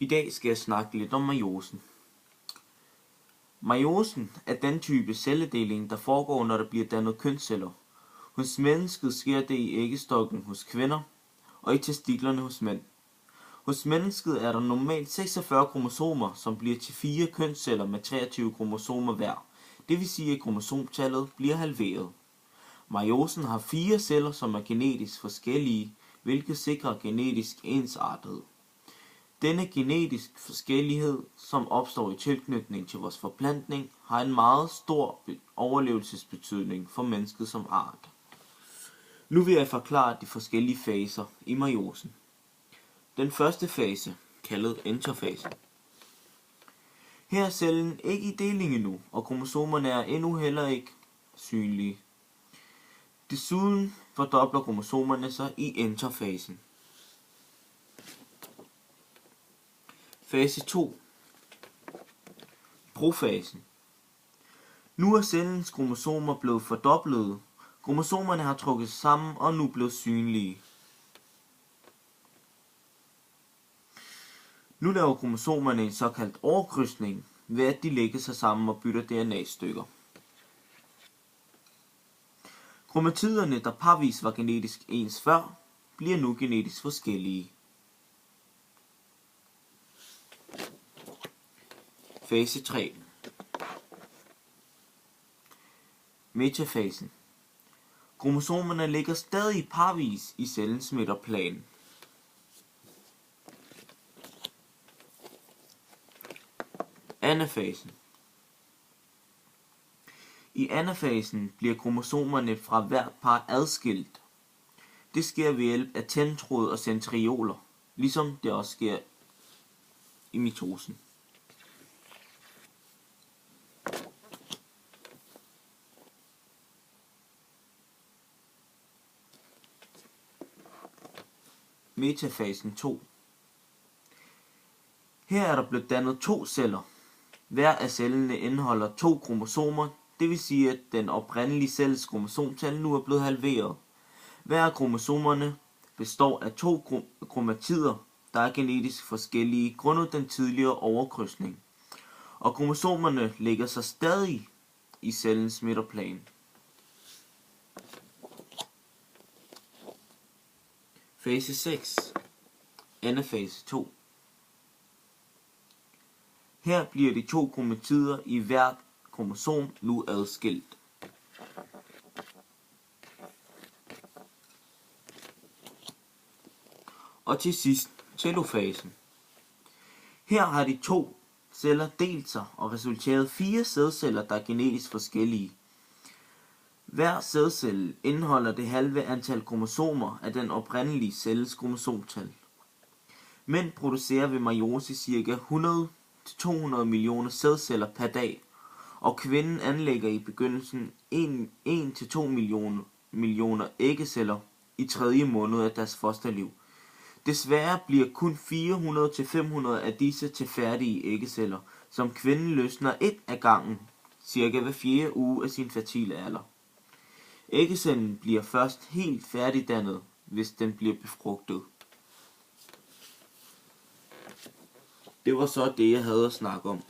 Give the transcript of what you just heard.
I dag skal jeg snakke lidt om meiosen. Meiosen er den type celledeling, der foregår, når der bliver dannet kønsceller. Hos mennesket sker det i æggestokken hos kvinder og i testiklerne hos mænd. Hos mennesket er der normalt 46 kromosomer, som bliver til 4 kønsceller med 23 kromosomer hver. Det vil sige, at kromosomtallet bliver halveret. Meiosen har 4 celler, som er genetisk forskellige, hvilket sikrer genetisk ensartethed. Denne genetisk forskellighed, som opstår i tilknytning til vores forplantning, har en meget stor overlevelsesbetydning for mennesket som art. Nu vil jeg forklare de forskellige faser i meiosen. Den første fase, kaldet interfase. Her er cellen ikke i deling endnu, og kromosomerne er endnu heller ikke synlige. Desuden fordobler kromosomerne sig i interfasen. Fase 2. Profasen. Nu er cellens kromosomer blevet fordoblet. Kromosomerne har trukket sig sammen og nu blevet synlige. Nu laver kromosomerne en såkaldt overkrydsning, ved at de lægger sig sammen og bytter DNA-stykker. Kromatiderne, der parvis var genetisk ens før, bliver nu genetisk forskellige. Fase 3. Metafasen. Kromosomerne ligger stadig parvis i cellens midterplan. Anafasen. I anafasen bliver kromosomerne fra hvert par adskilt. Det sker ved hjælp af tandtråd og centrioler, ligesom det også sker i mitosen. Metafasen 2. Her er der blevet dannet 2 celler. Hver af cellerne indeholder 2 kromosomer, det vil sige, at den oprindelige celles kromosomtal nu er blevet halveret. Hver af kromosomerne består af 2 kromatider, der er genetisk forskellige grundet den tidligere overkrydsning. Og kromosomerne lægger sig stadig i cellens midterplan. Fase 6. Anafase 2. Her bliver de 2 kromatider i hvert kromosom nu adskilt. Og til sidst telofasen. Her har de 2 celler delt sig og resulteret 4 sædceller, der er genetisk forskellige. Hver sædcelle indeholder det halve antal kromosomer af den oprindelige celles kromosomtal. Mænd producerer ved meiose ca. 100-200 millioner sædceller per dag, og kvinden anlægger i begyndelsen 1-2 millioner æggeceller i 3. måned af deres fosterliv. Desværre bliver kun 400-500 af disse til færdige æggeceller, som kvinden løsner 1 af gangen, cirka hver 4. uge af sin fertile alder. Æggecellen bliver først helt færdigdannet, hvis den bliver befrugtet. Det var så det, jeg havde at snakke om.